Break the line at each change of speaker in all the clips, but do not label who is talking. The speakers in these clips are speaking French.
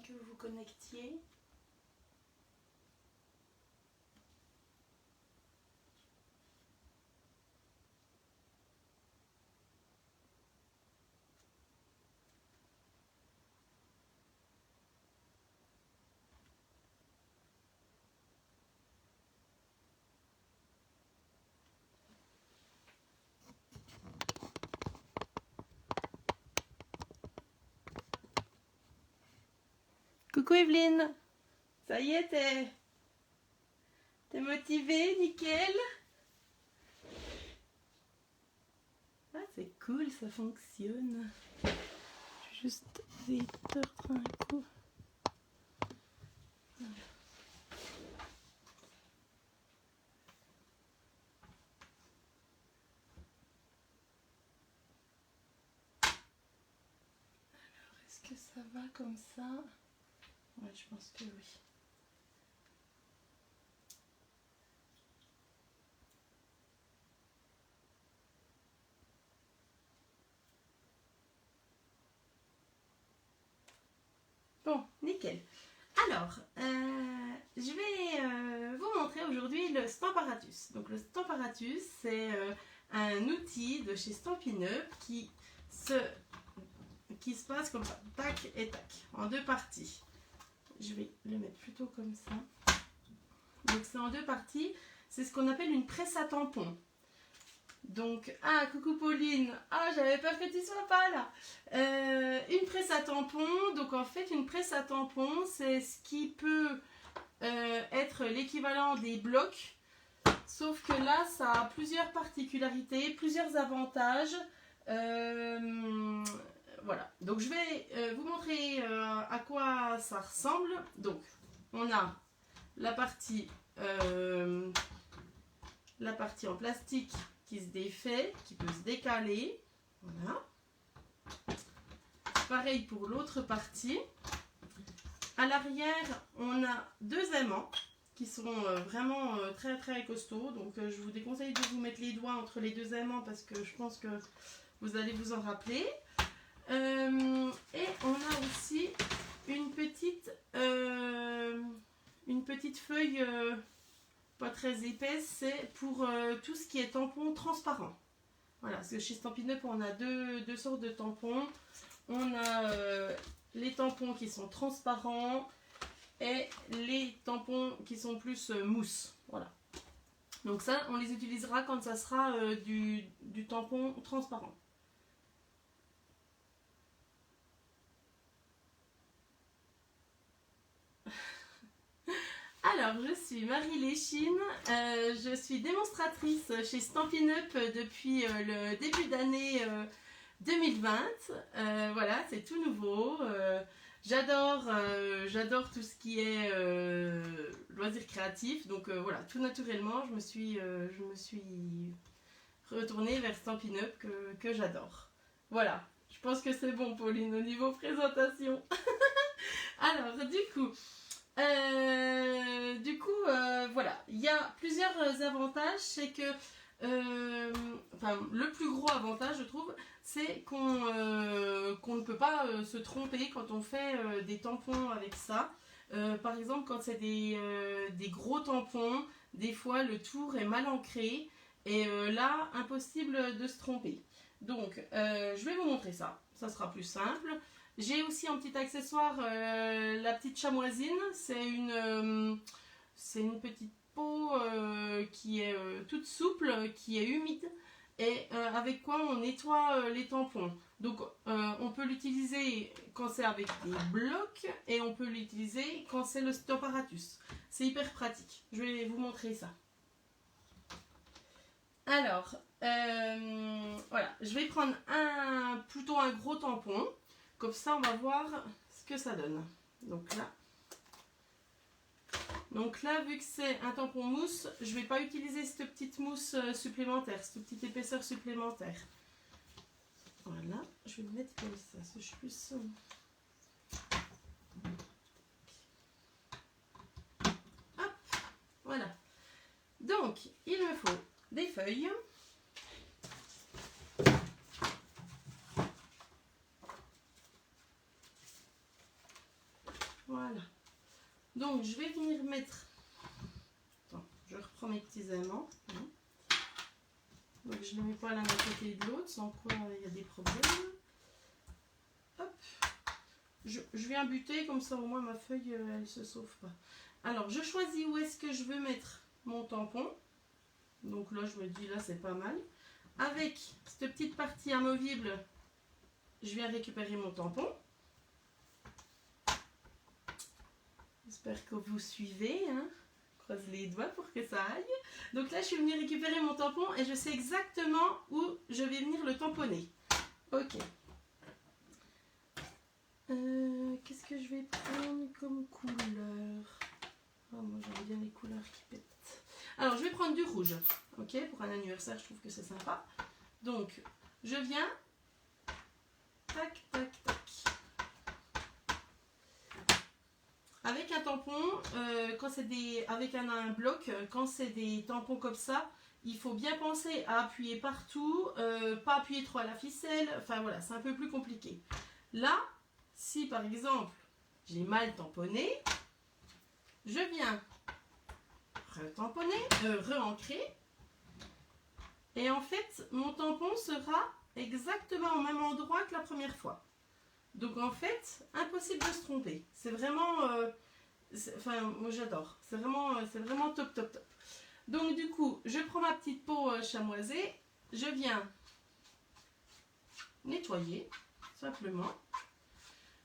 que vous vous connectiez. Coucou Evelyne, ça y est, t'es motivée, nickel. Ah, c'est cool, ça fonctionne. Je vais juste éteindre un coup. Alors, est-ce que ça va comme ça? Ouais, je pense que oui. Bon, nickel. Alors, je vais vous montrer aujourd'hui le Stamparatus. Donc le Stamparatus, c'est un outil de chez Stampin' Up qui se passe comme ça, tac et tac, en deux parties. Je vais le mettre plutôt comme ça. Donc c'est en deux parties, c'est ce qu'on appelle une presse à tampons. Donc, ah, coucou Pauline, ah, j'avais peur que tu sois pas là. Une presse à tampons, donc en fait, une presse à tampons, c'est ce qui peut être l'équivalent des blocs, sauf que là, ça a plusieurs particularités, plusieurs avantages. Voilà, donc je vais vous montrer à quoi ça ressemble. Donc, on a la partie en plastique qui se défait, qui peut se décaler. Voilà. Pareil pour l'autre partie. À l'arrière, on a deux aimants qui sont vraiment très très costauds. Donc je vous déconseille de vous mettre les doigts entre les deux aimants parce que je pense que vous allez vous en rappeler. Et on a aussi une petite feuille pas très épaisse, c'est pour tout ce qui est tampon transparent. Voilà, parce que chez Stampin' Up, on a deux sortes de tampons. On a les tampons qui sont transparents et les tampons qui sont plus mousse. Voilà. Donc ça, on les utilisera quand ça sera du tampon transparent. Alors, je suis Marie Léchine, je suis démonstratrice chez Stampin' Up depuis le début d'année 2020. Voilà, c'est tout nouveau. J'adore tout ce qui est loisirs créatifs. Donc voilà, tout naturellement, je me suis retournée vers Stampin' Up que j'adore. Voilà, je pense que c'est bon, Pauline, au niveau présentation. Alors, du coup, voilà, il y a plusieurs avantages. C'est que, le plus gros avantage, je trouve, c'est qu'on ne peut pas se tromper quand on fait des tampons avec ça. Par exemple, quand c'est des gros tampons, des fois le tour est mal ancré et là, impossible de se tromper. Donc, je vais vous montrer ça. Ça sera plus simple. J'ai aussi un petit accessoire, la petite chamoisine. C'est une petite peau qui est toute souple, qui est humide et avec quoi on nettoie les tampons. Donc on peut l'utiliser quand c'est avec des blocs et on peut l'utiliser quand c'est le Stamparatus. C'est hyper pratique. Je vais vous montrer ça. Alors, voilà, je vais prendre plutôt un gros tampon. Comme ça, on va voir ce que ça donne. Donc là, vu que c'est un tampon mousse, je ne vais pas utiliser cette petite mousse supplémentaire, cette petite épaisseur supplémentaire. Voilà, je vais le mettre comme ça, je suis plus... Hop, voilà. Donc, il me faut des feuilles. Donc je vais venir mettre, attends, je reprends mes petits aimants. Donc je ne les mets pas l'un à côté de l'autre, sans quoi il y a des problèmes. Hop. Je viens buter, comme ça au moins ma feuille elle ne se sauve pas. Alors je choisis où est-ce que je veux mettre mon tampon. Donc là je me dis là c'est pas mal. Avec cette petite partie amovible, je viens récupérer mon tampon. J'espère que vous suivez, hein. Croise les doigts pour que ça aille. Donc là je suis venue récupérer mon tampon et je sais exactement où je vais venir le tamponner. Ok. Qu'est-ce que je vais prendre comme couleur? Oh, moi j'aime bien les couleurs qui pètent. Alors je vais prendre du rouge. Ok, pour un anniversaire je trouve que c'est sympa. Donc je viens. Tac, tac, tac. Avec un tampon, quand c'est des. Avec un bloc, quand c'est des tampons comme ça, il faut bien penser à appuyer partout, pas appuyer trop à la ficelle. Enfin voilà, c'est un peu plus compliqué. Là, si par exemple j'ai mal tamponné, je viens retamponner, re-ancrer. Et en fait, mon tampon sera exactement au même endroit que la première fois. Donc en fait, impossible de se tromper. C'est vraiment... enfin, moi j'adore. C'est vraiment top, top, top. Donc du coup, je prends ma petite peau chamoisée. Je viens nettoyer, simplement.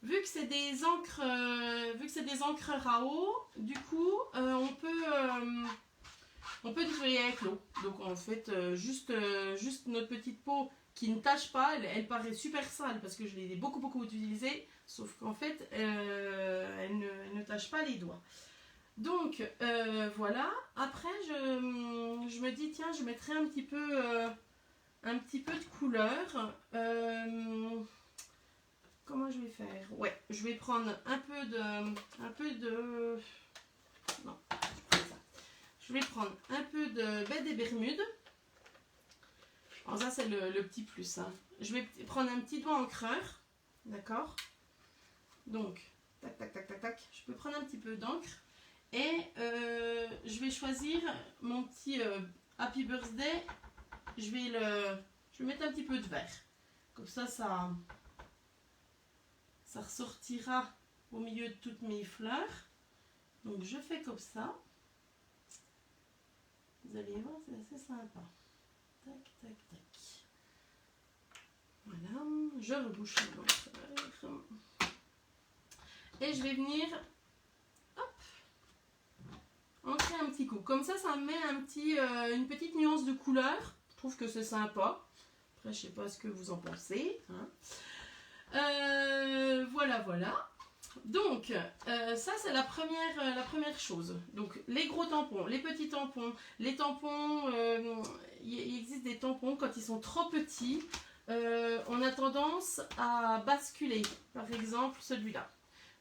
Vu que c'est des encreurs à eau, du coup, on peut nettoyer avec l'eau. Donc en fait, juste notre petite peau qui ne tâche pas, elle paraît super sale parce que je l'ai beaucoup utilisée, sauf qu'en fait, elle ne tâche pas les doigts. Donc voilà. Après, je me dis tiens, je mettrai un petit peu de couleur. Comment je vais faire? Ouais, je vais prendre un peu de... Non, je vais prendre un peu de baie des Bermudes. Alors ça, c'est le petit plus. Hein. Je vais prendre un petit doigt encreur. D'accord? Donc, tac, tac, tac, tac, tac. Je peux prendre un petit peu d'encre. Et je vais choisir mon petit Happy Birthday. Je vais mettre un petit peu de vert. Comme ça ressortira au milieu de toutes mes fleurs. Donc je fais comme ça. Vous allez voir, c'est assez sympa. Tac, tac, tac. Voilà, je rebouche le fleur. Et je vais venir, hop, ancrer un petit coup. Comme ça me met une petite nuance de couleur. Je trouve que c'est sympa. Après, je sais pas ce que vous en pensez. Hein. Voilà. Donc, ça c'est la première chose. Donc, les gros tampons, les petits tampons, les tampons, il existe des tampons quand ils sont trop petits, on a tendance à basculer. Par exemple, celui-là.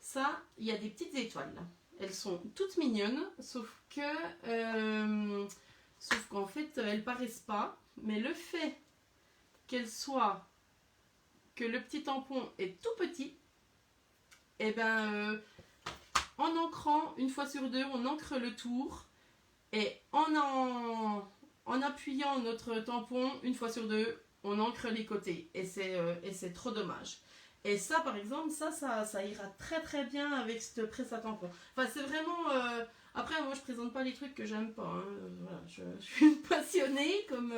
Ça, il y a des petites étoiles là. Elles sont toutes mignonnes, sauf qu'en fait, elles paraissent pas. Mais le fait que le petit tampon est tout petit, et ben en ancrant une fois sur deux, on ancre le tour et en appuyant notre tampon une fois sur deux, on ancre les côtés et c'est trop dommage. Et ça par exemple, ça ira très très bien avec cette presse à tampon. Enfin c'est vraiment... Après moi je présente pas les trucs que j'aime pas. Hein. Voilà, je suis une passionnée comme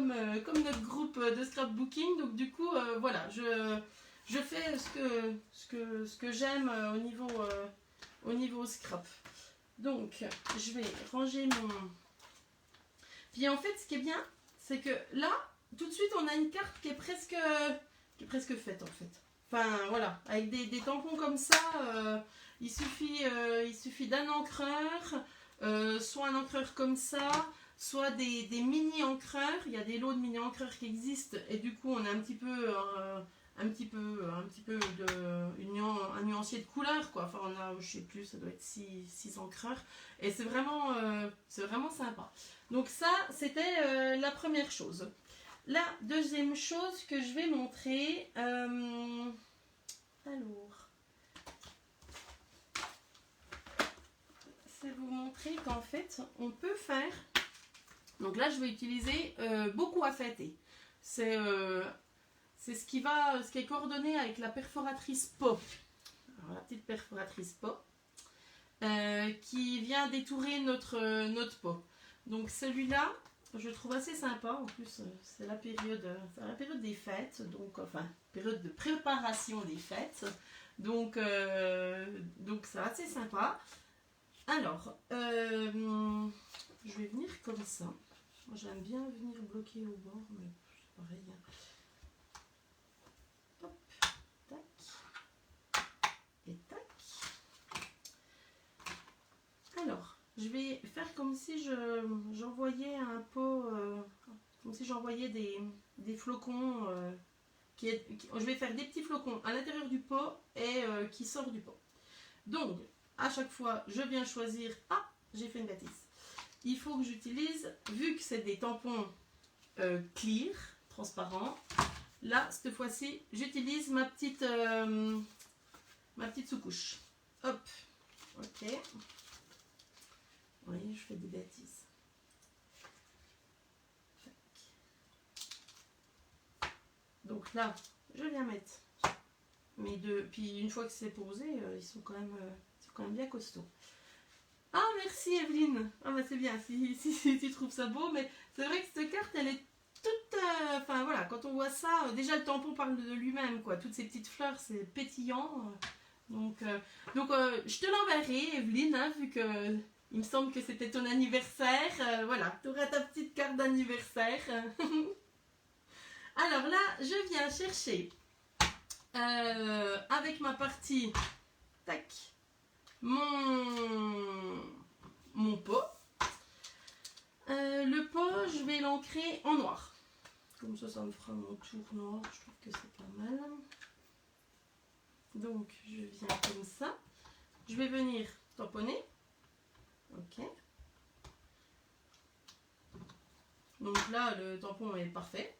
notre groupe de scrapbooking. Donc du coup voilà, je fais ce que j'aime au niveau scrap. Donc, je vais ranger mon... Puis en fait, ce qui est bien, c'est que là, tout de suite, on a une carte qui est presque faite en fait. Enfin, voilà, avec des tampons comme ça, il suffit d'un encreur, soit un encreur comme ça, soit des mini-encreurs. Il y a des lots de mini-encreurs qui existent et du coup, on a un petit peu un nuancier de couleur quoi. Enfin on a, je sais plus, ça doit être 6 encreurs et c'est vraiment sympa. Donc ça c'était la première chose. La deuxième chose que je vais montrer, alors je vais vous montrer qu'en fait, on peut faire... Donc là, je vais utiliser beaucoup à fêter. C'est ce qui est coordonné avec la perforatrice pot. Alors, la petite perforatrice pot. Qui vient détourer notre pot. Donc celui-là, je trouve assez sympa. En plus, c'est la période des fêtes. Donc, enfin, période de préparation des fêtes. Donc c'est assez sympa. Alors, je vais venir comme ça. Moi, j'aime bien venir bloquer au bord, mais c'est pareil. Hop, tac. Et tac. Alors, je vais faire comme si j'envoyais un pot, comme si j'envoyais des flocons. Je vais faire des petits flocons à l'intérieur du pot et qui sort du pot. Donc, à chaque fois, je viens choisir... Ah, j'ai fait une bêtise. Il faut que j'utilise, vu que c'est des tampons clear, transparents, là, cette fois-ci, j'utilise ma petite sous-couche. Hop, ok. Oui, je fais des bêtises. Donc là, je viens mettre mes deux. Puis une fois que c'est posé, ils sont quand même bien costauds. Ah, merci Evelyne. Ah bah c'est bien si tu trouves ça beau, mais c'est vrai que cette carte, elle est toute... Enfin voilà, quand on voit ça, déjà le tampon parle de lui-même, quoi. Toutes ces petites fleurs, c'est pétillant. Donc je te l'enverrai, Evelyne, hein, vu que... Il me semble que c'était ton anniversaire. Voilà, tu auras ta petite carte d'anniversaire. Alors là, je viens chercher avec ma partie, tac, mon pot. Le pot, je vais l'ancrer en noir. Comme ça me fera mon tour noir. Je trouve que c'est pas mal. Donc, je viens comme ça. Je vais venir tamponner. Ok. Donc là, le tampon est parfait.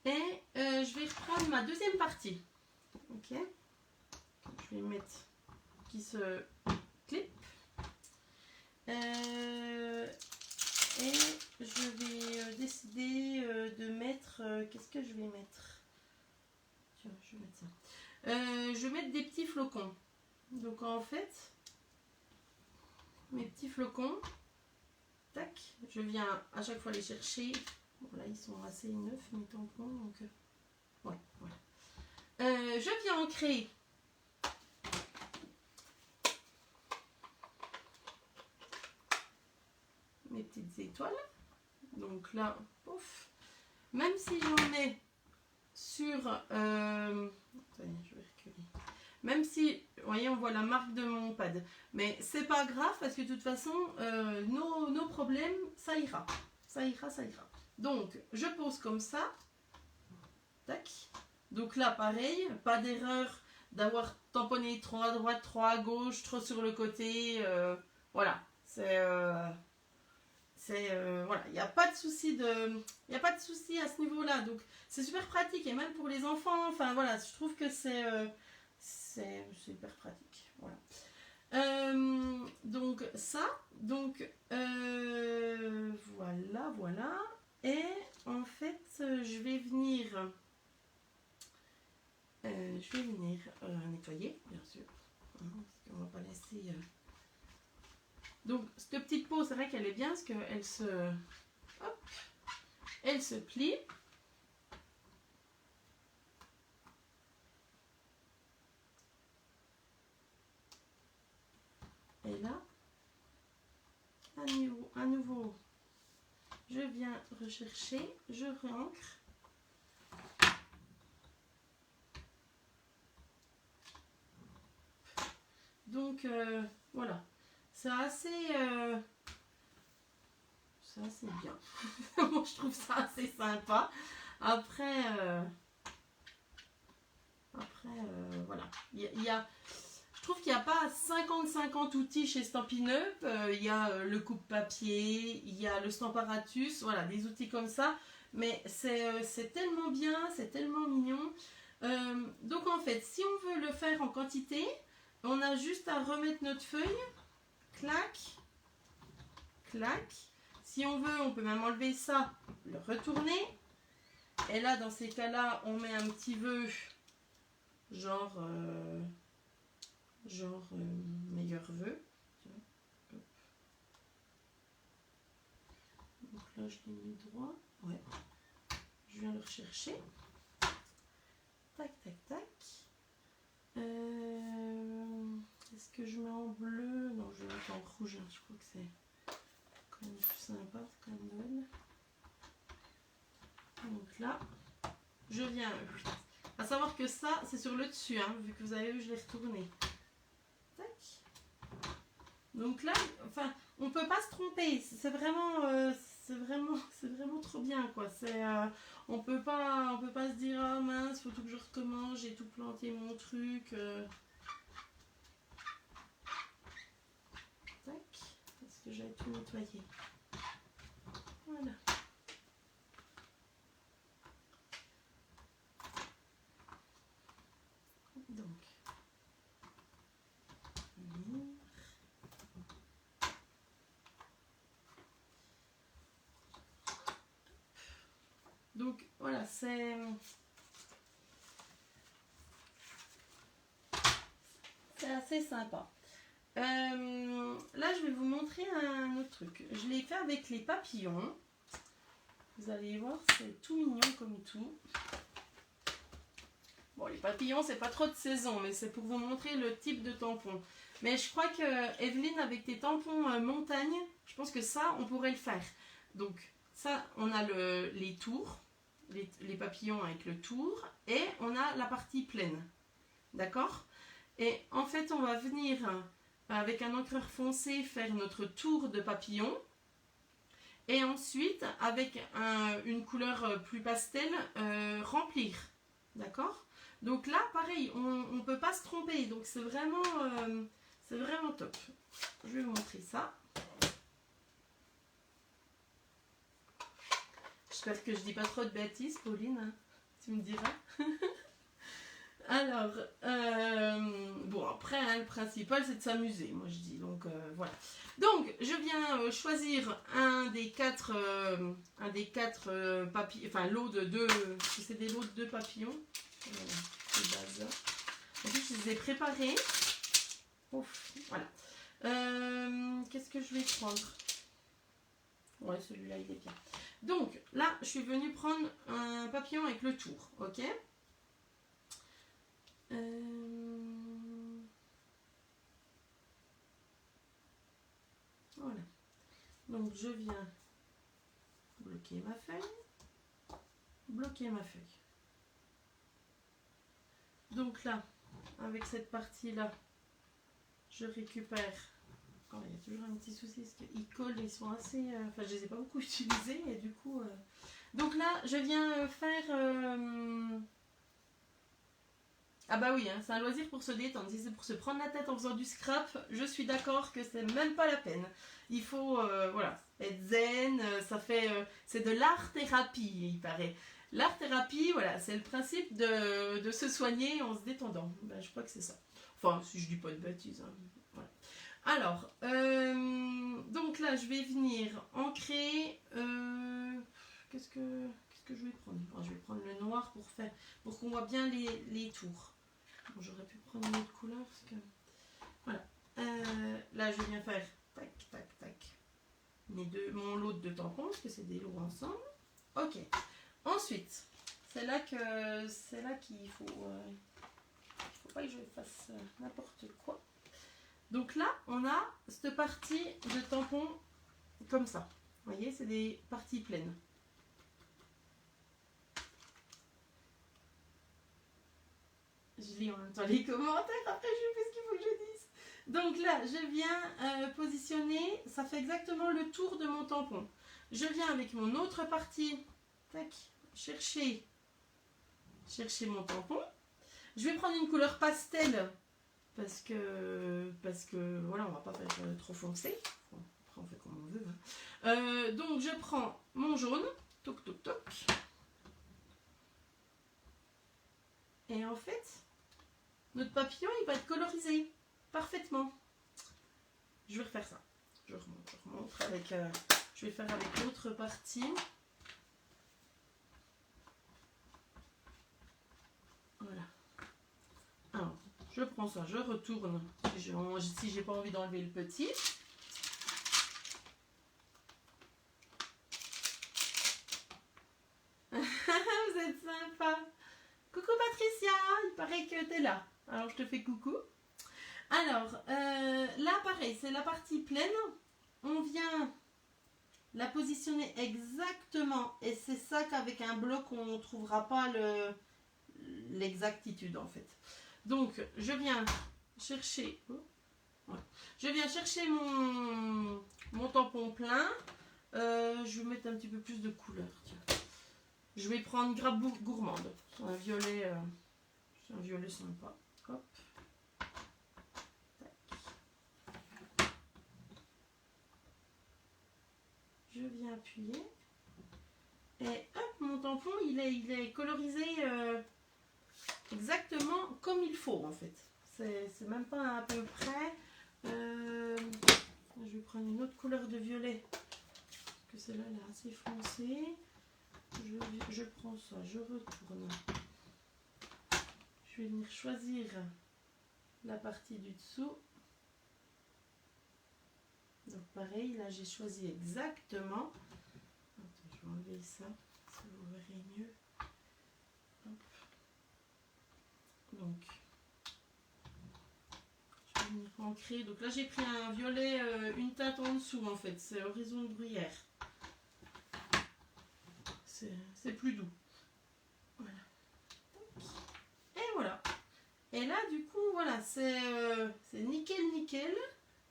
Et je vais reprendre ma deuxième partie. Ok. Je vais mettre qui se clip. Et je vais décider de mettre... Qu'est-ce que je vais mettre? Tiens, je vais mettre ça. Je vais mettre des petits flocons. Donc en fait... Mes petits flocons, tac, je viens à chaque fois les chercher. Bon, là, ils sont assez neufs, mes tampons, donc ouais, voilà. Je viens ancrer mes petites étoiles. Donc là, pouf. Même si j'en mets sur... attendez, je vais reculer. Même si, vous voyez, on voit la marque de mon pad. Mais c'est pas grave parce que de toute façon, nos problèmes, ça ira. Ça ira, ça ira. Donc, je pose comme ça. Tac. Donc là, pareil, pas d'erreur d'avoir tamponné trop à droite, trop à gauche, trop sur le côté. Voilà. Voilà, il n'y a pas de souci à ce niveau-là. Donc, c'est super pratique et même pour les enfants. Enfin, voilà, je trouve que c'est hyper pratique. Voilà. Donc ça, voilà. Et en fait, je vais venir nettoyer, bien sûr. Hein, parce qu'on va pas laisser. Donc cette petite peau, c'est vrai qu'elle est bien parce qu'elle se plie. Et là, à nouveau, je viens rechercher, je réancre. Donc, voilà. C'est assez bien. Moi, je trouve ça assez sympa. Après, voilà. Je trouve qu'il n'y a pas 50 outils chez Stampin' Up. Il y a le coupe-papier, il y a le Stamparatus, voilà, des outils comme ça. Mais c'est tellement bien, c'est tellement mignon. Donc en fait, si on veut le faire en quantité, on a juste à remettre notre feuille. clac, clac. Si on veut, on peut même enlever ça, le retourner. Et là, dans ces cas-là, on met un petit vœu, genre meilleur vœu. Donc là, je l'ai mis droit. Ouais. Je viens le rechercher. Tac, tac, tac. Est-ce que je mets en bleu? Non, je vais mettre en rouge. Hein. Je crois que c'est quand même plus sympa. C'est quand même Noël. Donc là, je viens. À savoir que ça, c'est sur le dessus. Hein, vu que vous avez vu, je l'ai retourné. Tac. Donc là, enfin, on peut pas se tromper. C'est vraiment, c'est vraiment trop bien, quoi. On peut pas se dire ah mince, faut tout que je recommence, j'ai tout planté mon truc. Tac, parce que j'avais tout nettoyé. Voilà. Donc. Donc voilà, c'est assez sympa. Là, je vais vous montrer un autre truc. Je l'ai fait avec les papillons. Vous allez voir, c'est tout mignon comme tout. Bon, les papillons, c'est pas trop de saison, mais c'est pour vous montrer le type de tampon. Mais je crois que Evelyne, avec tes tampons montagne, je pense que ça, on pourrait le faire. Donc, ça, on a les tours, les papillons avec le tour, et on a la partie pleine. D'accord? Et en fait, on va venir, avec un encreur foncé, faire notre tour de papillon. Et ensuite, avec une couleur plus pastel, remplir. D'accord? Donc là, pareil, on ne peut pas se tromper. Donc c'est vraiment top. Je vais vous montrer ça. J'espère que je dis pas trop de bêtises, Pauline. Hein, tu me diras. Alors, bon, après, hein, le principal, c'est de s'amuser, moi je dis. Donc, voilà. Donc, je viens choisir un des quatre papillons, enfin, lot de deux, c'est des lots de 2 papillons. En plus, je les ai préparés. Ouf, voilà. Qu'est-ce que je vais prendre? Ouais, celui-là, il est bien. Donc, là, je suis venue prendre un papillon avec le tour, ok? Voilà. Donc je viens bloquer ma feuille. Donc là, avec cette partie-là, je récupère. Oh, il y a toujours un petit souci parce qu'ils collent, ils sont assez. Enfin, je les ai pas beaucoup utilisés et du coup. Donc là, je viens faire. Ah bah oui, hein, c'est un loisir pour se détendre. Si c'est pour se prendre la tête en faisant du scrap, je suis d'accord que c'est même pas la peine. Il faut voilà, être zen, c'est de l'art-thérapie, il paraît. L'art-thérapie, voilà, c'est le principe de se soigner en se détendant. Ben, je crois que c'est ça. Enfin, si je dis pas de bêtises. Hein, voilà. Alors, donc là, je vais venir ancrer. Qu'est-ce que je vais prendre? Je vais prendre le noir pour qu'on voit bien les tours. Bon, j'aurais pu prendre une autre couleur parce que. Voilà. Là, je viens faire tac, tac, tac. Mon lot de tampons, parce que c'est des lots ensemble. Ok. Ensuite, c'est là qu'il faut. Faut pas que je fasse n'importe quoi. Donc là, on a cette partie de tampons comme ça. Vous voyez, c'est des parties pleines. Je lis en même temps les commentaires, après je sais plus ce qu'il faut que je dise. Donc là, je viens positionner, ça fait exactement le tour de mon tampon. Je viens avec mon autre partie, tac, chercher mon tampon. Je vais prendre une couleur pastel, parce que voilà, on va pas faire trop foncé. Bon, après on fait comme on veut. Hein. Donc je prends mon jaune, toc toc toc. Et en fait, notre papillon, il va être colorisé parfaitement. je vais refaire ça. Je remonte avec... je vais faire avec l'autre partie. Voilà. Alors, je prends ça, je retourne si j'ai pas envie d'enlever le petit. Vous êtes sympa. Coucou Patricia, il paraît que tu es là. Alors je te fais coucou. Alors, là pareil, c'est la partie pleine. On vient la positionner exactement. Et c'est ça qu'avec un bloc, on ne trouvera pas l'exactitude en fait. Donc, je viens chercher... Je viens chercher mon tampon plein. Je vais mettre un petit peu plus de couleur. Tiens. Je vais prendre Grappe Gourmande. C'est un violet sympa. Hop. Tac. Je viens appuyer. Et hop, mon tampon, il est colorisé exactement comme il faut en fait. C'est même pas à peu près. Je vais prendre une autre couleur de violet. Parce que celle-là, elle est assez foncée. Je prends ça, je retourne. Je vais venir choisir la partie du dessous. Donc pareil, là j'ai choisi exactement. Attends, je vais enlever ça, ça vous verrez mieux. Hop. Donc, je vais venir ancrer. Donc là j'ai pris un violet, une teinte en dessous en fait, c'est Horizon de Bruyère. C'est plus doux. Voilà. Et voilà. Et là, du coup, voilà, c'est nickel.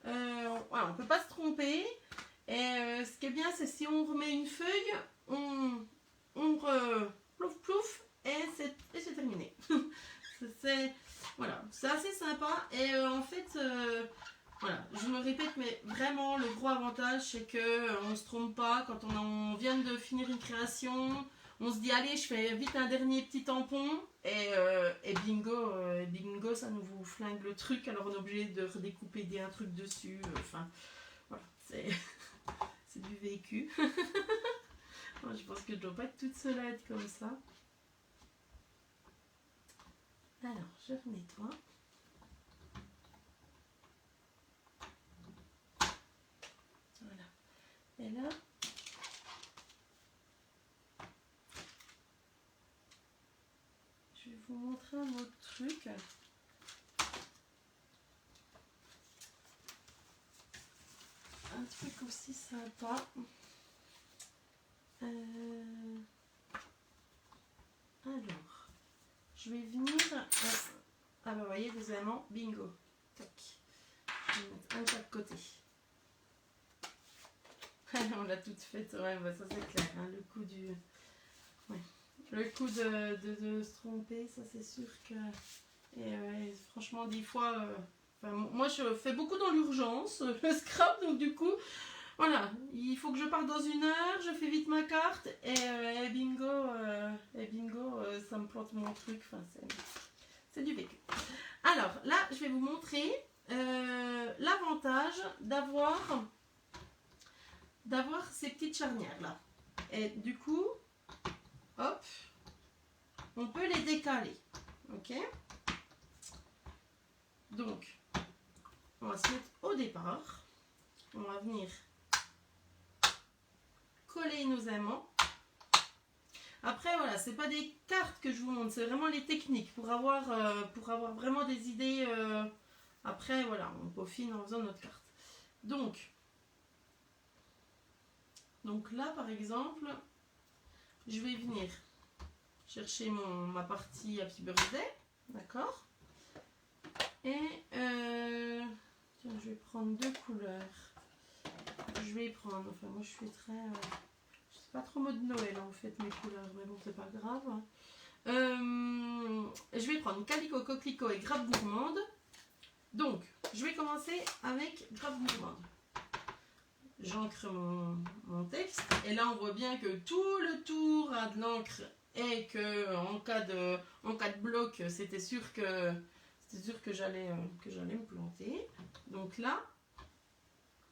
Voilà, on ne peut pas se tromper. Et ce qui est bien, c'est si on remet une feuille, on plouf, et c'est terminé. Voilà, c'est assez sympa. Et en fait, voilà, je me répète, mais vraiment, le gros avantage, c'est qu'on ne se trompe pas. Quand on vient de finir une création, on se dit, allez, je fais vite un dernier petit tampon. Et bingo, ça nous vous flingue le truc. Alors, on est obligé de redécouper un truc dessus. Enfin, voilà, c'est du vécu. Moi, je pense que je ne dois pas être toute seule à être comme ça. Alors, je nettoie. Voilà. Et là, je vais vous montrer un autre truc. Un truc aussi sympa. Alors, je vais venir... Ah bah vous voyez, deuxièmement, bingo. Tac. Je vais mettre un de chaque côté. On l'a toute faite, ouais, bah ça c'est clair. Hein, le coup du... Ouais. Le coup de se tromper, ça c'est sûr que... Et franchement, des fois... moi, je fais beaucoup dans l'urgence, le scrap, donc du coup... Voilà, il faut que je parte dans 1 heure, je fais vite ma carte et bingo, ça me plante mon truc. Enfin, c'est du vécu. Alors là, je vais vous montrer l'avantage d'avoir ces petites charnières là. Et du coup, hop, on peut les décaler. Ok. Donc, on va se mettre au départ. On va venir coller nos aimants. Après voilà, c'est pas des cartes que je vous montre, c'est vraiment les techniques pour avoir vraiment des idées. Après voilà, on peaufine en faisant notre carte. Donc là par exemple, je vais venir chercher ma partie Happy Birthday, d'accord. Et tiens, je vais prendre 2 couleurs. Je vais prendre, enfin moi je suis très... je sais pas trop mode Noël en fait mes couleurs, mais bon c'est pas grave. Je vais prendre Calico, Coquelicot et Grappe Gourmande. Donc je vais commencer avec Grappe Gourmande. J'encre mon texte et là on voit bien que tout le tour a de l'encre et que en cas de bloc c'était sûr que j'allais me planter. Donc là, je vais venir, hop, je vais prendre, enfin moi je suis très... je sais pas trop mode Noël en fait mes couleurs, mais bon c'est pas grave. Je vais prendre Calico, Coquelicot et Grappe Gourmande. Donc je vais commencer avec Grappe Gourmande. Donc je vais prendre Calico, Coquelicot et Grappe Gourmande. Donc là,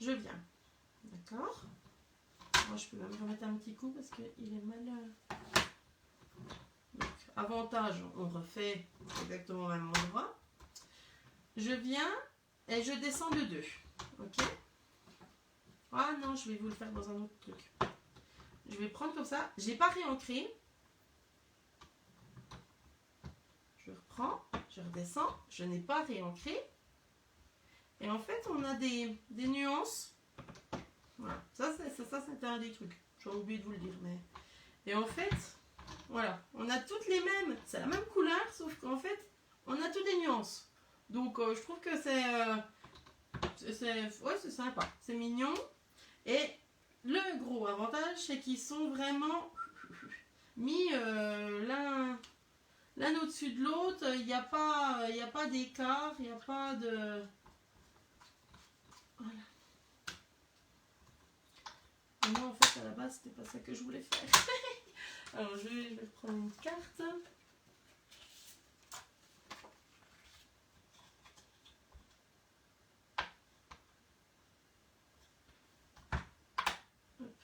je viens. D'accord. Moi, je peux même remettre un petit coup parce qu'il est mal... Donc, avantage, on refait exactement au même endroit. Je viens et je descends de 2. Ok. Ah non, je vais vous le faire dans un autre truc. Je vais prendre comme ça. J'ai pas réancré. Je reprends, je redescends. Je n'ai pas réancré. Et en fait, on a des nuances. Voilà. Ça c'était un des trucs. J'ai oublié de vous le dire. Mais... Et en fait, voilà. On a toutes les mêmes. C'est la même couleur, sauf qu'en fait, on a toutes des nuances. Donc, je trouve que c'est sympa. C'est mignon. Et le gros avantage, c'est qu'ils sont vraiment mis l'un au-dessus de l'autre. Il n'y a pas d'écart, il n'y a pas de... Voilà. Et moi, en fait, à la base, c'était pas ça que je voulais faire. Alors, je vais prendre une carte. Hop.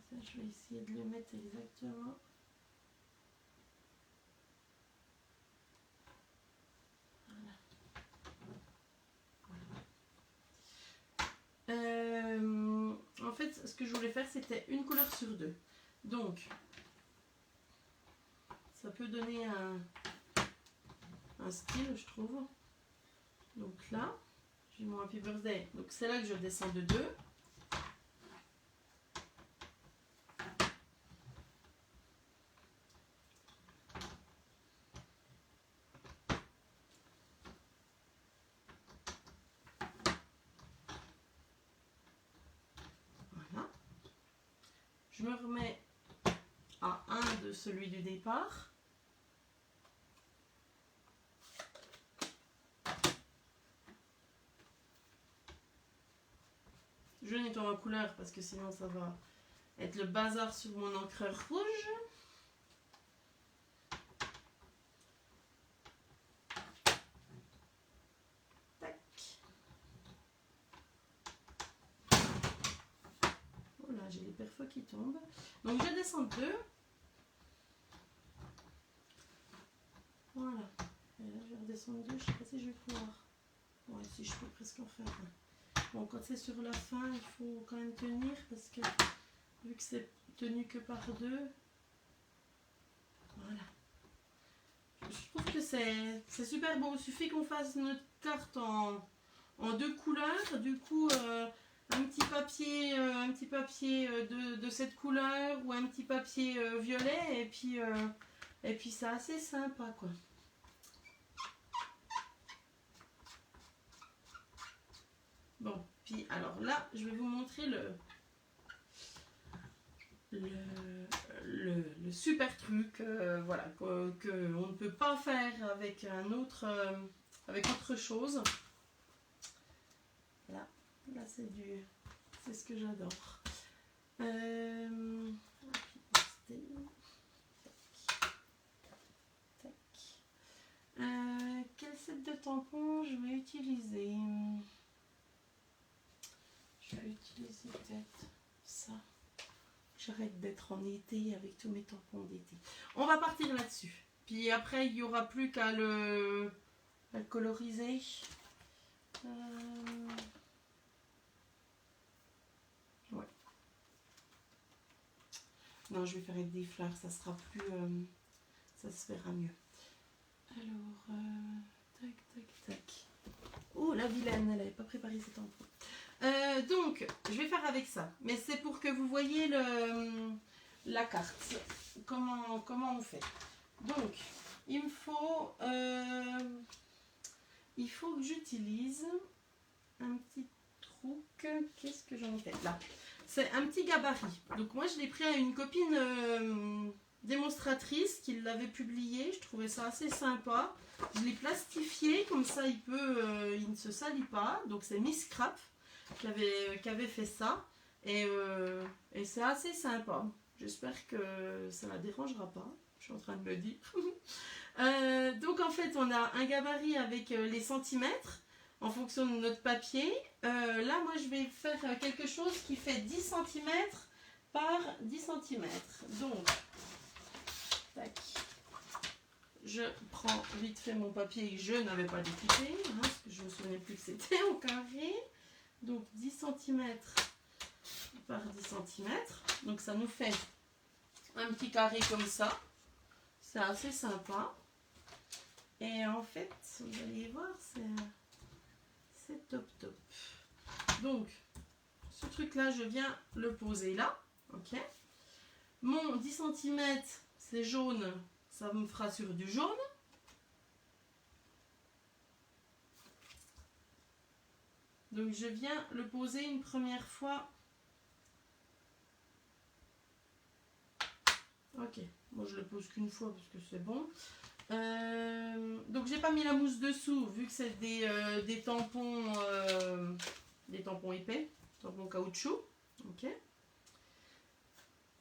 Ça, je vais essayer de le mettre exactement. En fait, ce que je voulais faire, c'était une couleur sur 2. Donc, ça peut donner un style, je trouve. Donc là, j'ai mon Happy Birthday. Donc c'est là que je descends de 2. Voilà. Je me remets à 1 de celui du départ. Je nettoie ma couleur parce que sinon ça va être le bazar sur mon encreur rouge. Tac. Oh là, j'ai les perfos qui tombent. Donc je descends de 2. Voilà. Et là, je vais redescendre 2. Je ne sais pas si je vais pouvoir. Ouais, si je peux presque en faire un. Bon, quand c'est sur la fin, il faut quand même tenir parce que vu que c'est tenu que par 2, voilà. Je trouve que c'est super beau. Il suffit qu'on fasse notre carte en 2 couleurs. Du coup, un petit papier de cette couleur ou un petit papier violet et puis c'est assez sympa quoi. Bon, puis alors là, je vais vous montrer le super truc, voilà, que on ne peut pas faire avec avec autre chose. Là c'est ce que j'adore. Quel set de tampons je vais utiliser? Je vais utiliser peut-être ça. J'arrête d'être en été avec tous mes tampons d'été. On va partir là-dessus. Puis après, il n'y aura plus qu'à le coloriser. Ouais. Non, je vais faire avec des fleurs. Ça sera plus... ça se verra mieux. Alors, tac, tac, tac. Oh, la vilaine, elle n'avait pas préparé ses tampons. Donc, je vais faire avec ça. Mais c'est pour que vous voyez la carte. Comment on fait. Donc, il me faut... il faut que j'utilise un petit truc. Qu'est-ce que j'en ai fait là? C'est un petit gabarit. Donc, moi, je l'ai pris à une copine démonstratrice qui l'avait publié. Je trouvais ça assez sympa. Je l'ai plastifié. Comme ça, il ne se salit pas. Donc, c'est Miss Scrap qui avait fait ça et c'est assez sympa. J'espère que ça ne la dérangera pas. Je suis en train de me dire. Donc en fait on a un gabarit avec les centimètres. en fonction de notre papier. Là, moi, je vais faire quelque chose qui fait 10 cm par 10 cm. Donc, tac. Je prends vite fait mon papier que je n'avais pas découpé, hein, parce que je ne me souvenais plus que c'était au carré. Donc 10 cm par 10 cm. Donc ça nous fait un petit carré comme ça. C'est assez sympa. Et en fait, vous allez voir, c'est top top. Donc, ce truc-là, je viens le poser là. Ok. Mon 10 cm, c'est jaune. Ça me fera sur du jaune. Donc je viens le poser une première fois. Ok, moi je le pose qu'une fois parce que c'est bon. Donc j'ai pas mis la mousse dessous vu que c'est des tampons épais, tampons caoutchouc. Ok.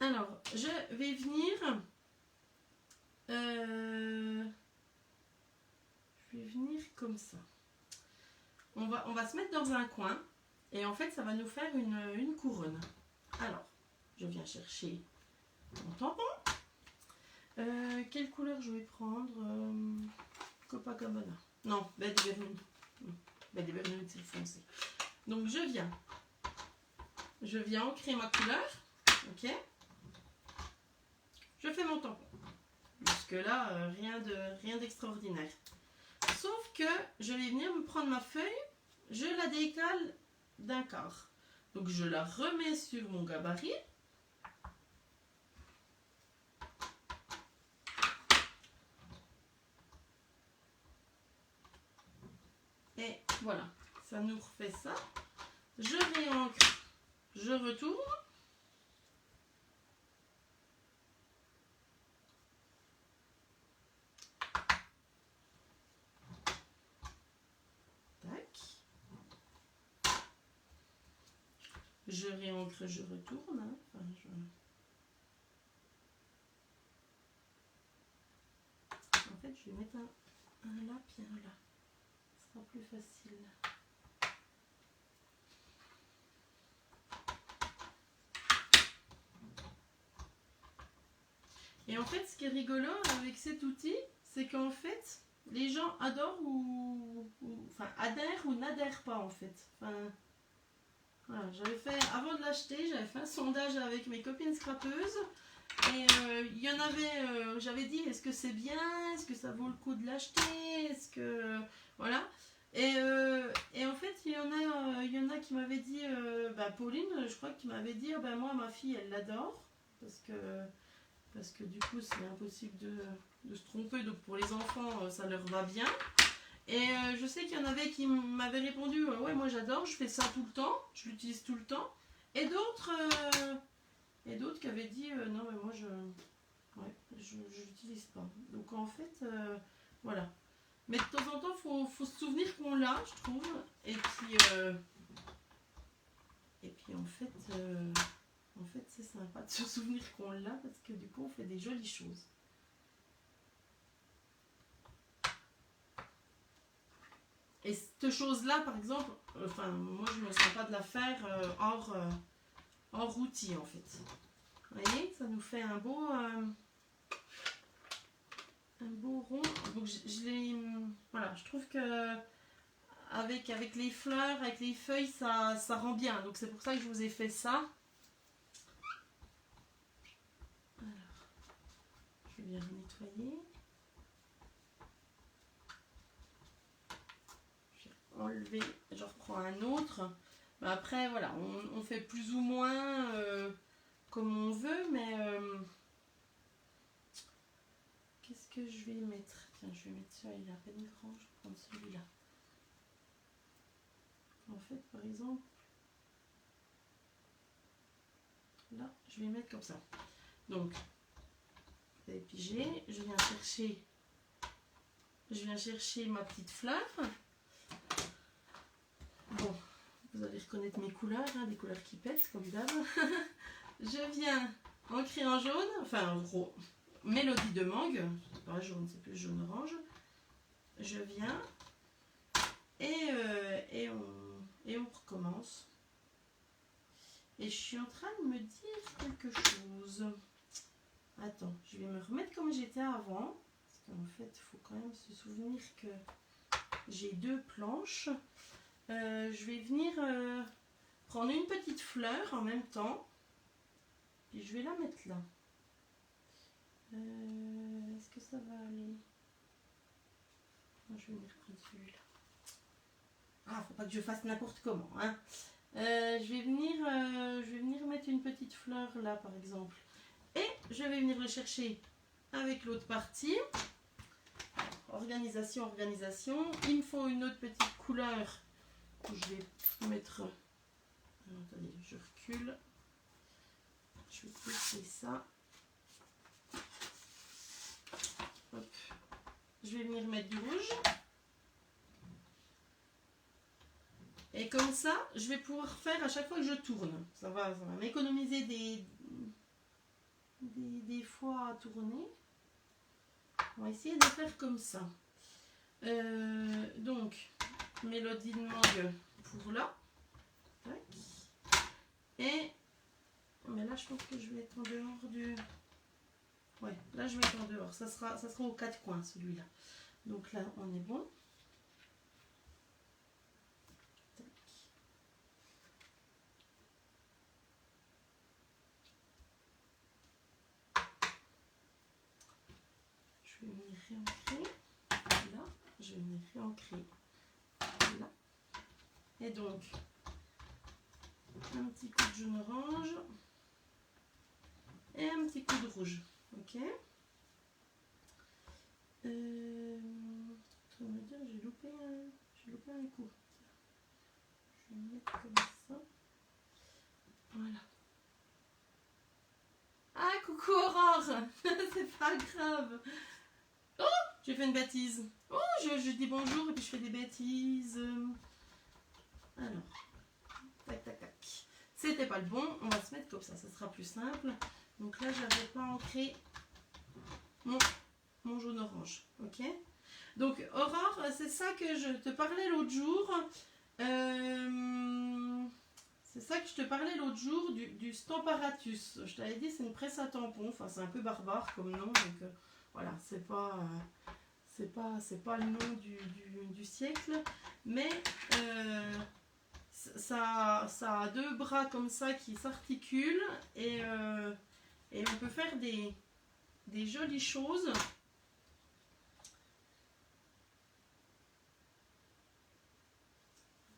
Alors je vais venir. Comme ça. On va se mettre dans un coin et en fait ça va nous faire une couronne. Alors, je viens chercher mon tampon. Quelle couleur je vais prendre Copacabana. Non, Bed Vernon. Bed Vernon, c'est le foncé. Donc je viens ancrer ma couleur. Ok. Je fais mon tampon. Jusque là, rien d'extraordinaire. Sauf que je vais venir me prendre ma feuille, je la décale d'un quart. Donc je la remets sur mon gabarit. Et voilà, ça nous refait ça. Je réancre, je retourne. Je réancre, je retourne. Hein. Enfin, En fait, je vais mettre un là, puis un là. Ce sera plus facile. Et en fait, ce qui est rigolo avec cet outil, c'est qu'en fait, les gens adorent enfin, adhèrent ou n'adhèrent pas en fait. Enfin, voilà, avant de l'acheter, j'avais fait un sondage avec mes copines scrapeuses. Et il y en avait, j'avais dit, est-ce que c'est bien, est-ce que ça vaut le coup de l'acheter, est-ce que, voilà. Et en fait, il y en a qui m'avaient dit, Pauline, je crois, qui m'avait dit, moi, ma fille, elle l'adore, parce que du coup, c'est impossible de se tromper, donc pour les enfants, ça leur va bien. Et je sais qu'il y en avait qui m'avaient répondu, ouais, moi j'adore, je fais ça tout le temps, je l'utilise tout le temps. Et d'autres qui avaient dit, non, mais moi je l'utilise pas. Donc en fait, voilà. Mais de temps en temps, faut se souvenir qu'on l'a, je trouve. Et puis en fait, c'est sympa de se souvenir qu'on l'a parce que du coup, on fait des jolies choses. Et cette chose-là, par exemple, moi, je ne me sens pas de la faire hors outil, en fait. Vous voyez, ça nous fait un beau rond. Donc, voilà, je trouve que avec les fleurs, avec les feuilles, ça rend bien. Donc, c'est pour ça que je vous ai fait ça. Alors, je vais bien nettoyer. Enlever, je reprends un autre. Mais après, voilà, on fait plus ou moins comme on veut, mais qu'est-ce que je vais mettre? Tiens, je vais mettre ça, il est à peine grand, je vais prendre celui-là. En fait, par exemple, là, je vais mettre comme ça. Donc, vous avez pigé, je viens chercher ma petite fleur. Bon, vous allez reconnaître mes couleurs, hein, des couleurs qui pètent comme d'hab. Je viens ancrer en jaune, enfin en gros, mélodie de mangue, c'est pas jaune, c'est plus jaune orange. Je viens et on recommence. Et je suis en train de me dire quelque chose. Attends, je vais me remettre comme j'étais avant. Parce qu'en fait, il faut quand même se souvenir que j'ai 2 planches. Je vais venir prendre une petite fleur en même temps. Puis je vais la mettre là. Est-ce que ça va aller? Je vais venir prendre celui-là. Ah, faut pas que je fasse n'importe comment, hein. Je vais venir mettre une petite fleur là, par exemple. Et je vais venir le chercher avec l'autre partie. Organisation, organisation. Il me faut une autre petite couleur. Je vais mettre... Attendez, je recule. Je vais pousser ça. Hop. Je vais venir mettre du rouge. Et comme ça, je vais pouvoir faire à chaque fois que je tourne. Ça va m'économiser des fois à tourner. On va essayer de faire comme ça. Donc, mélodie de mangue pour là. Tac. Et, mais là, je pense que je vais être en dehors du... Ouais, là, je vais être en dehors. Ça sera aux 4 coins, celui-là. Donc là, on est bon. Je vais venir réancrer là, je vais venir réancrer là. Et donc, un petit coup de jaune orange et un petit coup de rouge. Ok. Je vais me dire, j'ai loupé un coup. Je vais mettre comme ça. Voilà. Ah, coucou Aurore. C'est pas grave. Oh, j'ai fait une bêtise. Oh, je dis bonjour et puis je fais des bêtises. Alors, tac, tac, tac. C'était pas le bon. On va se mettre comme ça sera plus simple. Donc là, j'avais pas ancré mon jaune orange. Ok. Donc Aurore, c'est ça que je te parlais l'autre jour. C'est ça que je te parlais l'autre jour du Stamparatus. Je t'avais dit c'est une presse à tampons. Enfin, c'est un peu barbare comme nom. Donc voilà, c'est pas le nom du siècle. Mais ça a 2 bras comme ça qui s'articulent. Et on peut faire des jolies choses.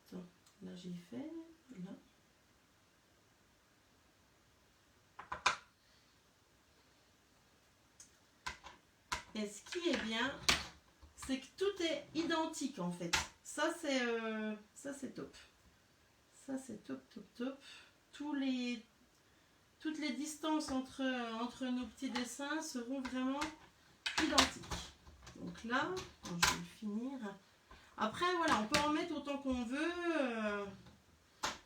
Attends, là j'ai fait. Là. Et ce qui est bien, c'est que tout est identique en fait. Ça c'est top. Ça c'est top, top, top. Toutes les distances entre nos petits dessins seront vraiment identiques. Donc là, je vais le finir. Après voilà, on peut en mettre autant qu'on veut.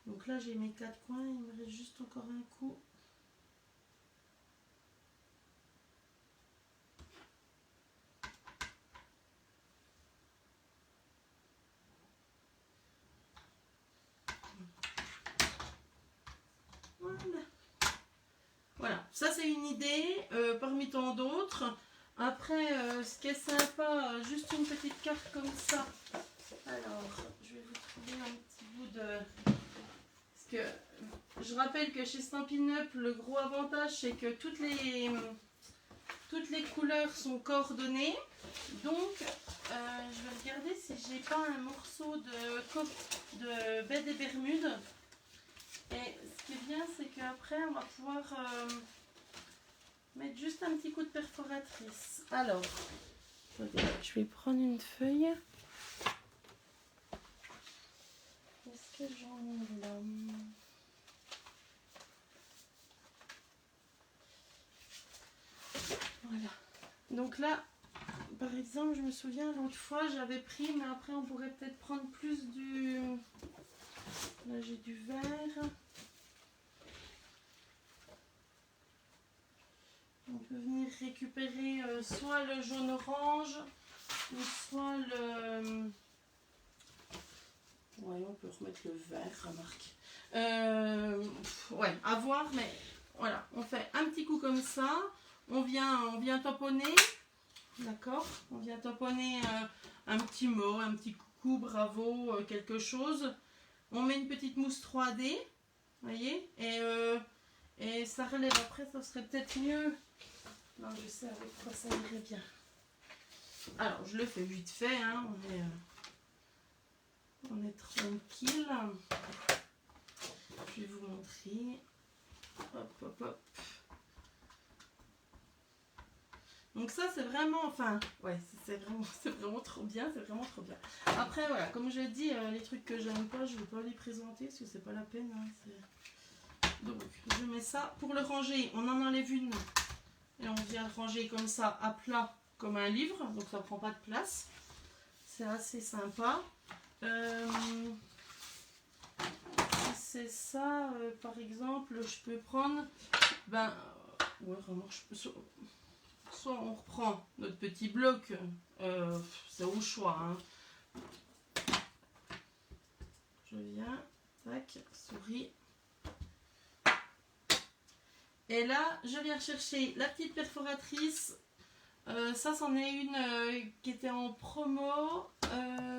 Donc là j'ai mes 4 coins, il me reste juste encore un coup. Voilà, ça c'est une idée parmi tant d'autres. Après, ce qui est sympa, juste une petite carte comme ça. Alors, je vais vous trouver un petit bout de... Parce que je rappelle que chez Stampin' Up, le gros avantage, c'est que toutes les couleurs sont coordonnées. Donc, je vais regarder si j'ai pas un morceau de baie des Bermudes. Et ce qui est bien, c'est qu'après, on va pouvoir mettre juste un petit coup de perforatrice. Alors, je vais prendre une feuille. Est-ce que j'en ai là? Voilà. Donc là, par exemple, je me souviens, l'autre fois, j'avais pris, mais après, on pourrait peut-être prendre plus du... Là, j'ai du vert. On peut venir récupérer soit le jaune orange ou soit Ouais, on peut remettre le vert, remarque. Ouais, à voir, mais voilà. On fait un petit coup comme ça. On vient tamponner. D'accord? On vient tamponner un petit mot, un petit coucou, bravo, quelque chose. On met une petite mousse 3D. Voyez? Et ça relève. Après, ça serait peut-être mieux. Non, je sais avec quoi ça irait bien. Alors, je le fais vite fait, hein. On est tranquille. Je vais vous montrer. Hop, hop, hop. Donc ça, c'est vraiment, enfin, ouais, c'est vraiment trop bien, c'est vraiment trop bien. Après, voilà, comme je dis, les trucs que j'aime pas, je ne vais pas les présenter parce que c'est pas la peine. Hein, donc, je mets ça. Pour le ranger, on en enlève une et on vient le ranger comme ça, à plat, comme un livre. Donc ça prend pas de place. C'est assez sympa. C'est ça, par exemple, je peux prendre, ouais, vraiment, je peux, soit on reprend notre petit bloc, c'est au choix, hein. Je viens, tac, souris. Et là, je viens chercher la petite perforatrice. Ça, c'en est une qui était en promo.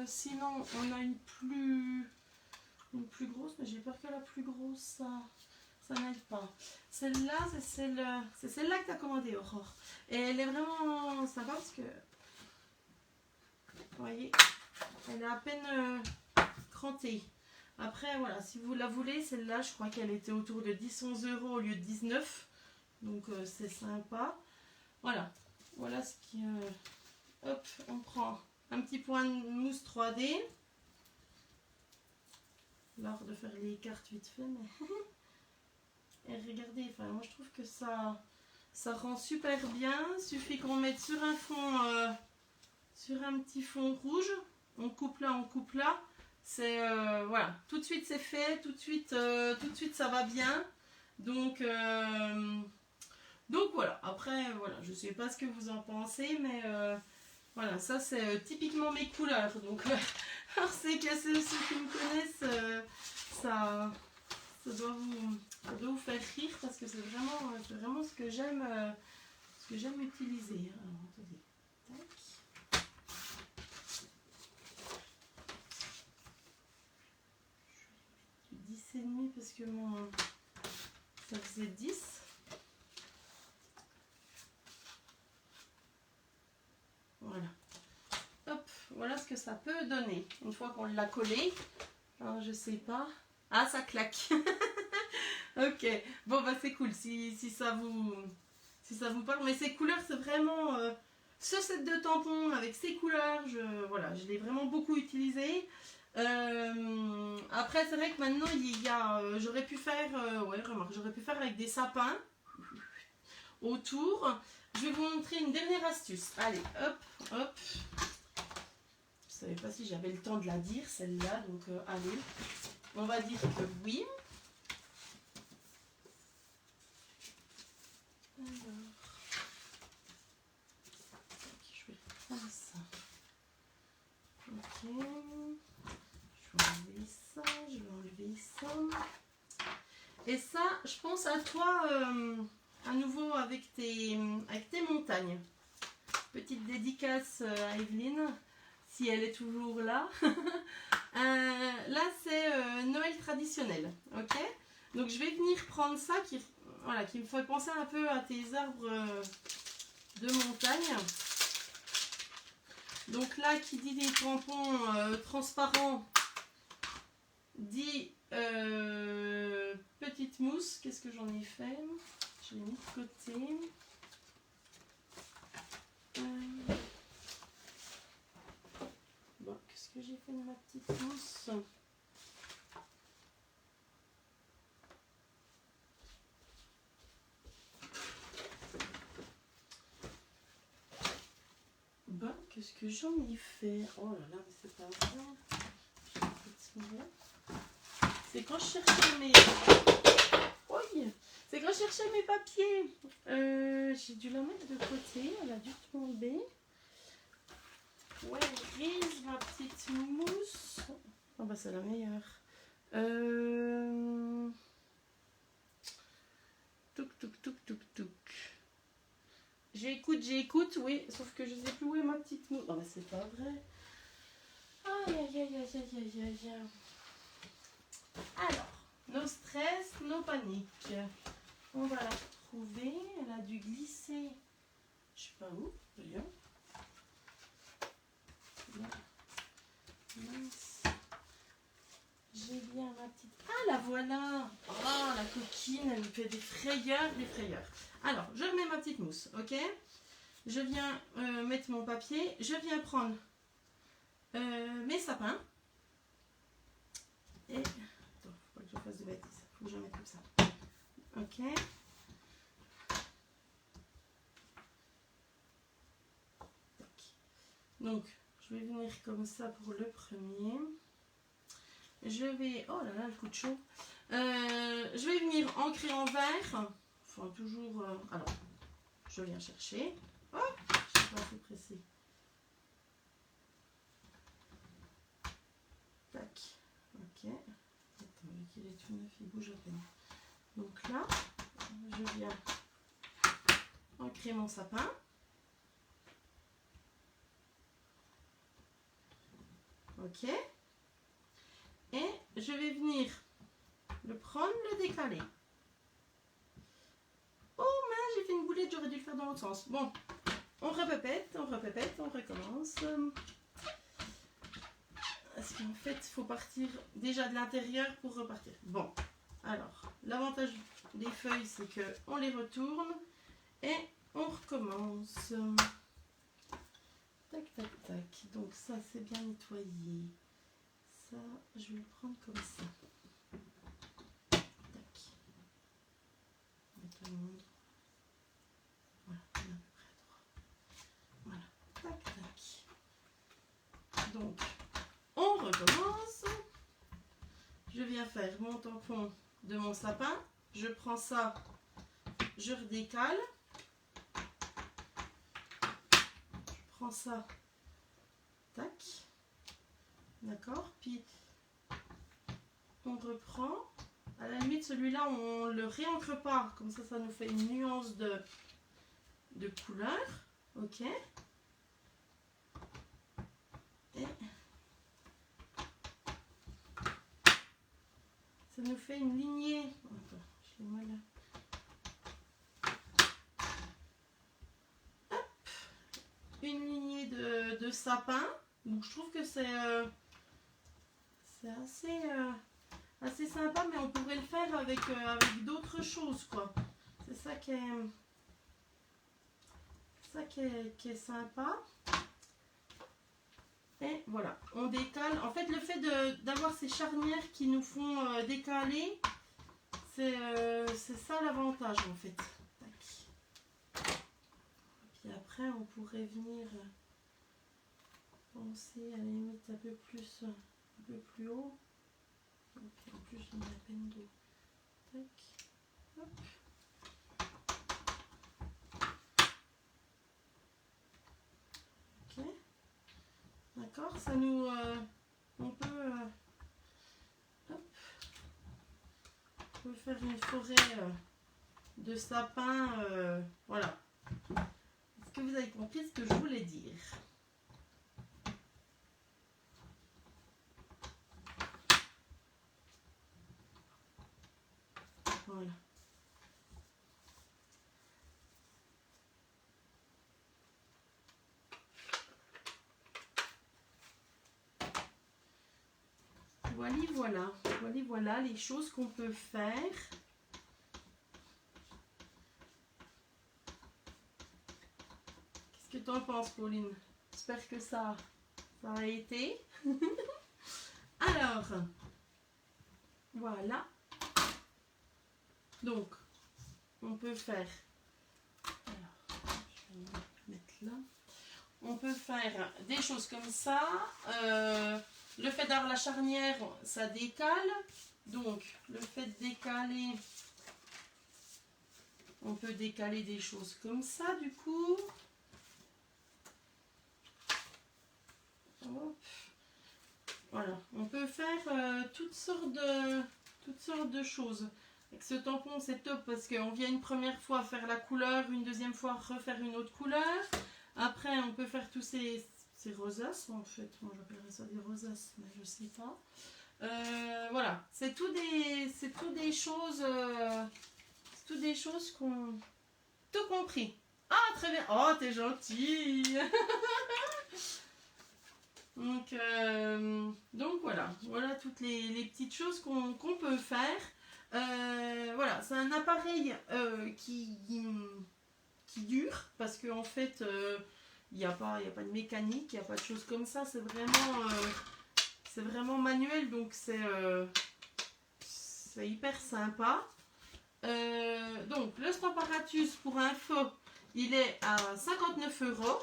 Sinon, on a une plus grosse, mais j'ai peur que la plus grosse, ça n'aide pas. Celle-là, c'est celle-là que tu as commandée, Aurore. Et elle est vraiment sympa parce que, vous voyez, elle est à peine crantée. Après, voilà, si vous la voulez, celle-là, je crois qu'elle était autour de 10-11 € au lieu de 19. Donc, c'est sympa. Voilà. Voilà ce qui... hop, on prend un petit point de mousse 3D. L'art de faire les cartes vite fait, mais... Et regardez, enfin, moi je trouve que ça rend super bien. Suffit qu'on mette sur un fond, sur un petit fond rouge. On coupe là. C'est, voilà, tout de suite c'est fait, tout de suite ça va bien. Donc voilà, après, voilà, je sais pas ce que vous en pensez, mais voilà, ça c'est typiquement mes couleurs. Donc, alors c'est que ceux qui me connaissent, ça doit vous faire rire parce que c'est vraiment ce que j'aime utiliser. Alors, attendez. Tac. Je suis 10,5 parce que ça faisait 10. Voilà. Hop, voilà ce que ça peut donner une fois qu'on l'a collé. Alors, je sais pas. Ah, ça claque. Ok, bon bah c'est cool si ça vous parle. Mais ces couleurs, c'est vraiment ce set de tampons avec ces couleurs. Voilà, je l'ai vraiment beaucoup utilisé. Après, c'est vrai que maintenant il y a, j'aurais pu faire, ouais, remarque, j'aurais pu faire avec des sapins autour. Je vais vous montrer une dernière astuce. Allez, hop, hop. Je savais pas si j'avais le temps de la dire celle-là, donc allez, on va dire que oui. Alors, je vais faire ça. Ok, je vais enlever ça, je vais enlever ça. Et ça, je pense à toi à nouveau avec tes montagnes. Petite dédicace à Evelyne, si elle est toujours là. Là, c'est Noël traditionnel, ok? Donc, je vais venir prendre ça qui me fait penser un peu à tes arbres de montagne. Donc là, qui dit des tampons transparents, dit petite mousse. Qu'est-ce que j'en ai fait? Je l'ai mis de côté. Bon, qu'est-ce que j'ai fait de ma petite mousse? Bon, qu'est-ce que j'en ai fait? Oh là là, mais c'est pas vrai. C'est quand je cherchais mes... Oui, c'est quand je cherchais mes papiers. J'ai dû la mettre de côté. Elle a dû tomber. Ouais, grise, ma petite mousse. Oh bah c'est la meilleure. Touk touk touk touk touk. J'écoute, oui, sauf que je sais plus où est ma petite mousse. Oh bah c'est pas vrai. Aïe aïe aïe aïe aïe aïe aïe aïe. Alors, nos stress, nos paniques. On va la retrouver. Elle a dû glisser. Je sais pas où, d'ailleurs. Là. Mince. J'ai bien ma petite... Ah, la voilà. Oh, la coquine, elle me fait des frayeurs, des frayeurs. Alors, je remets ma petite mousse, ok? Je viens mettre mon papier. Je viens prendre mes sapins. Et... Attends, faut pas que je fasse de bêtises. Faut que je mette comme ça. Ok. Donc, je vais venir comme ça pour le premier. Je vais... Oh là là, le coup de chaud. Je vais venir ancrer en vert. Enfin, toujours... alors, je viens chercher. Oh, je suis pas assez pressée. Tac. Ok. Attends, vu qu'il est tout neuf, il bouge à peine. Donc là, je viens ancrer mon sapin. Ok. Et je vais venir le prendre, le décaler. Oh mince, j'ai fait une boulette, j'aurais dû le faire dans l'autre sens. Bon, on repépète, on recommence. Parce qu'en fait, il faut partir déjà de l'intérieur pour repartir. Bon, alors, l'avantage des feuilles, c'est qu'on les retourne et on recommence. Tac, tac, tac. Donc ça, c'est bien nettoyé. Ça, je vais le prendre comme ça. Tac. Mettre le monde. Voilà, on est à peu près droit. Voilà, tac, tac. Donc, on recommence. Je viens faire mon tampon de mon sapin. Je prends ça, je redécale. Je prends ça. Tac. D'accord. Puis, on reprend. À la limite, celui-là, on le réancre pas. Comme ça, ça nous fait une nuance de couleur. Ok. Et ça nous fait une lignée. Attends, je l'ai mal là. Hop. Une lignée de sapin. Donc, je trouve que c'est assez sympa, mais on pourrait le faire avec d'autres choses, quoi. C'est ça qui est sympa. Et voilà, on décale. En fait, le fait d'avoir ces charnières qui nous font décaler, c'est ça l'avantage, en fait. Tac. Puis après, on pourrait venir penser à la limite un peu plus haut. Donc, en plus, j'ai mis à peine d'eau. Tac. Hop. Ok. D'accord, ça nous... on peut... hop. On peut faire une forêt de sapins. Voilà. Est-ce que vous avez compris ce que je voulais dire? Voilà. Voilà les choses qu'on peut faire. Qu'est-ce que tu en penses, Pauline? J'espère que ça a été. Alors, voilà. Donc, on peut faire... Alors, je vais mettre là. On peut faire des choses comme ça. Le fait d'avoir la charnière, ça décale. Donc, le fait de décaler, on peut décaler des choses comme ça, du coup. Hop. Voilà, on peut faire toutes sortes de choses. Avec ce tampon, c'est top parce qu'on vient une première fois faire la couleur, une deuxième fois refaire une autre couleur. Après, on peut faire tous ces rosaces, en fait. Moi, j'appellerais ça des rosaces, mais je sais pas. Voilà, c'est tout des choses, qu'on... Tout compris. Ah, très bien. Oh, t'es gentille. Donc voilà toutes les petites choses qu'on peut faire. Voilà, c'est un appareil qui dure parce qu'en fait, il n'y a pas de mécanique, il n'y a pas de choses comme ça. C'est vraiment manuel, donc c'est hyper sympa. Donc, le Stamparatus, pour info, il est à 59 €.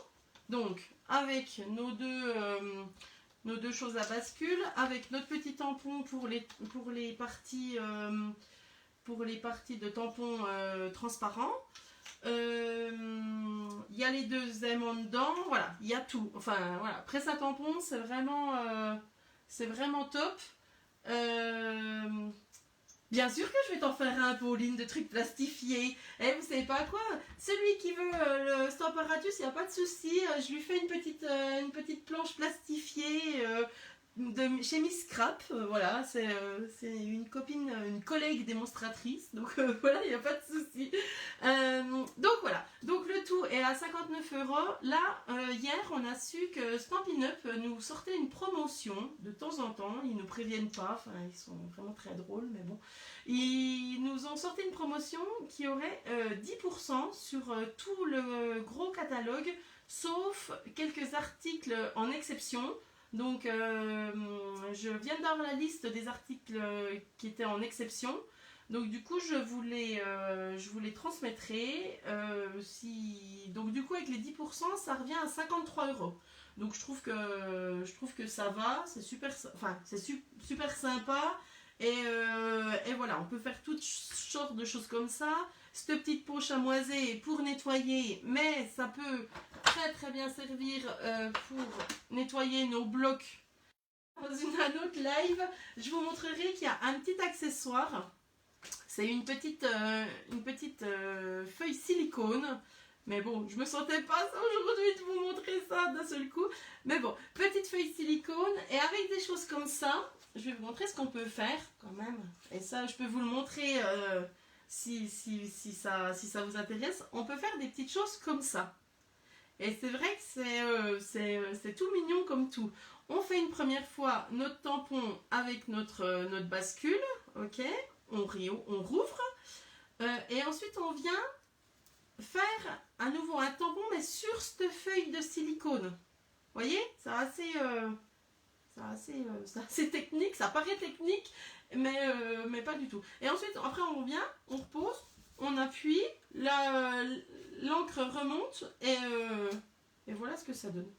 Donc, avec nos deux choses à bascule, avec notre petit tampon pour les parties de tampons transparents. Il y a les deux aimants dedans, voilà, il y a tout. Enfin, voilà, presse à tampon, c'est vraiment top. Bien sûr que je vais t'en faire un, Pauline, de trucs plastifiés. Et vous savez pas quoi? Celui qui veut le Stamparatus, il n'y a pas de souci. Je lui fais une petite planche plastifiée chez Miss Scrap. Voilà, c'est une copine, une collègue démonstratrice. Donc voilà, il n'y a pas de souci. Donc voilà. Donc le tout est à 59 €. Là, hier, on a su que Stampin' Up nous sortait une promotion de temps en temps. Ils nous préviennent pas. Enfin, ils sont vraiment très drôles, mais bon. Ils nous ont sorti une promotion qui aurait 10% sur tout le gros catalogue, sauf quelques articles en exception. Donc, je viens d'avoir la liste des articles qui étaient en exception. Donc, du coup, je vous les transmettrai. Donc, du coup, avec les 10%, ça revient à 53 €. Donc, je trouve que ça va. C'est super sympa. Et voilà, on peut faire toutes sortes de choses comme ça. Cette petite poche à moiser pour nettoyer, mais ça peut très très bien servir pour nettoyer nos blocs. Dans un autre live, je vous montrerai qu'il y a un petit accessoire. C'est une petite feuille silicone. Mais bon, je me sentais pas aujourd'hui de vous montrer ça d'un seul coup. Mais bon, petite feuille silicone. Et avec des choses comme ça, je vais vous montrer ce qu'on peut faire quand même. Et ça, je peux vous le montrer si ça vous intéresse. On peut faire des petites choses comme ça. Et c'est vrai que c'est tout mignon comme tout. On fait une première fois notre tampon avec notre bascule. Ok, on rouvre. Et ensuite, on vient faire à nouveau un tampon, mais sur cette feuille de silicone. Vous voyez, c'est assez technique, ça paraît technique, mais pas du tout. Et ensuite, après, on vient, on repose, on appuie, l'encre remonte, et voilà ce que ça donne.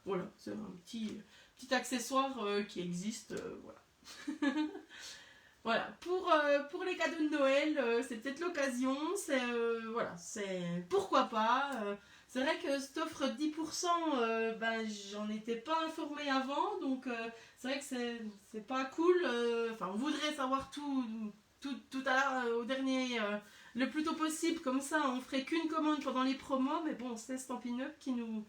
Voilà, c'est un petit accessoire qui existe, voilà. Voilà, pour les cadeaux de Noël, c'est peut-être l'occasion, voilà, pourquoi pas. C'est vrai que cette offre 10%, j'en étais pas informée avant, donc c'est vrai que c'est pas cool. Enfin, on voudrait savoir tout à l'heure, au dernier, le plus tôt possible, comme ça, on ferait qu'une commande pendant les promos, mais bon, c'est Stampin' Up qui nous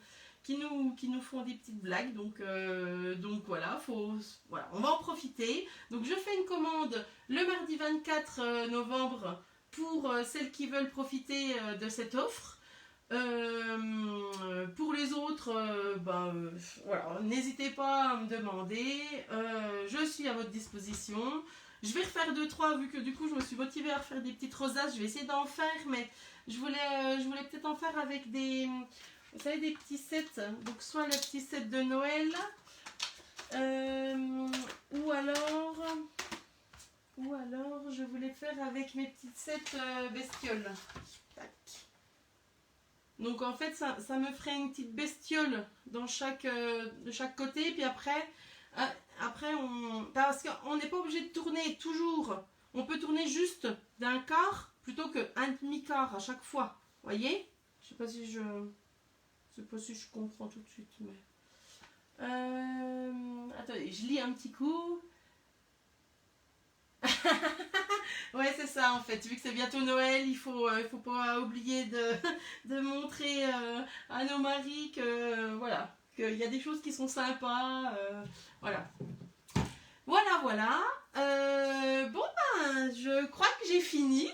font des petites blagues, donc voilà, on va en profiter. Donc je fais une commande le mardi 24 novembre pour celles qui veulent profiter de cette offre. Pour les autres, voilà, n'hésitez pas à me demander, je suis à votre disposition. Je vais refaire 2-3, vu que du coup je me suis motivée à refaire des petites rosaces. Je vais essayer d'en faire, mais je voulais peut-être en faire avec vous savez, des petits sets, donc soit le petit set de Noël, ou alors je voulais faire avec mes petites sets bestioles. Tac. Donc en fait ça me ferait une petite bestiole de chaque côté, puis après parce qu'on n'est pas obligé de tourner toujours, on peut tourner juste d'un quart plutôt qu'un demi-quart à chaque fois, voyez. Je sais pas si je comprends tout de suite, mais Attendez, je lis un petit coup. Ouais, c'est ça en fait. Vu que c'est bientôt Noël, il faut pas oublier de montrer à nos maris que voilà, qu'il y a des choses qui sont sympas. Voilà. Voilà. Bon ben, je crois que j'ai fini.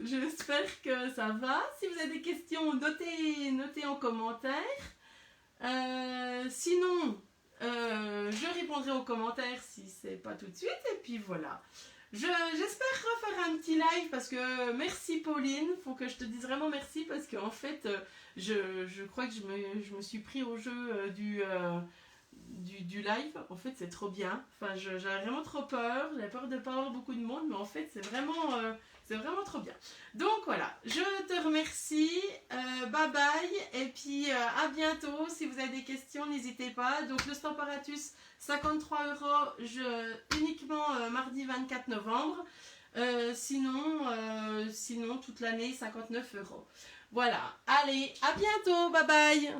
J'espère que ça va. Si vous avez des questions, notez en commentaire. Sinon, je répondrai aux commentaires si c'est pas tout de suite. Et puis voilà. J'espère refaire un petit live parce que merci Pauline. Faut que je te dise vraiment merci parce qu'en fait, je crois que je me suis pris au jeu du live. En fait, c'est trop bien. Enfin, j'avais vraiment trop peur. J'avais peur de pas avoir beaucoup de monde, mais en fait, c'est vraiment trop bien. Donc voilà, je te remercie. Bye bye. Et puis à bientôt. Si vous avez des questions, n'hésitez pas. Donc le Stamparatus, 53 €, uniquement mardi 24 novembre. Sinon toute l'année, 59 €. Voilà. Allez, à bientôt. Bye bye.